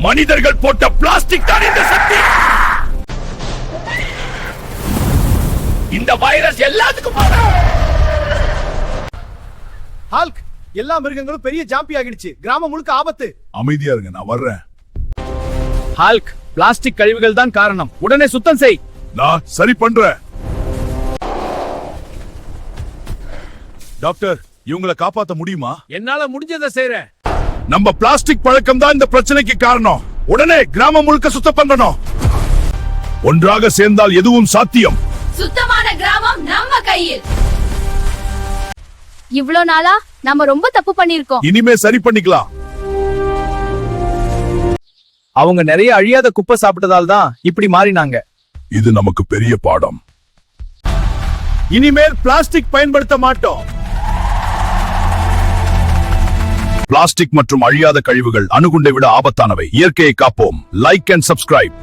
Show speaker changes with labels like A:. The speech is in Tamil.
A: மனிதர்கள் போட்ட பிளாஸ்டிக் தான் இந்த சக்தி. இந்த வைரஸ் எல்லாத்துக்கும்
B: ஹல்க், எல்லா மிருகங்களும் பெரிய ஜாம்பி ஆகிடுச்சு. கிராமம் முழுக்க ஆபத்து.
A: அமைதியா இருங்க, நான் வர்றேன்.
B: ஹல்க், பிளாஸ்டிக் கழிவுகள் தான் காரணம். உடனே சுத்தம் செய்.
A: நான் சரி பண்றேன். டாக்டர், இவங்களை காப்பாத்த முடியுமா?
B: என்னால முடிஞ்சதை செய்றேன்.
A: நம்ம பிளாஸ்டிக் பழக்கம் தான் இந்த பிரச்சனைக்கு காரணம். உடனே கிராமம் முழுக்க சுத்தம் பண்ணணும். ஒன்றாக சேர்ந்தால் எதுவும் சாத்தியம்.
C: சுத்தமான கிராமம் நம்ம கையில்.
D: இவ்ளோ நாளா நாம ரொம்ப தப்பு பண்ணிருக்கோம்.
A: இனிமே சரி பண்ணிக்கலாம்.
B: அவங்க நிறைய அழியாத குப்பை சாப்பிட்டதால் தான் இப்படி மாறினாங்க.
A: இது நமக்கு பெரிய பாடம்.
B: இனிமேல் பிளாஸ்டிக் பயன்படுத்த மாட்டோம்.
A: பிளாஸ்டிக் மற்றும் அழியாத கழிவுகள் அணுகுண்டை விட ஆபத்தானவை. இயற்கையை காப்போம். Like and subscribe.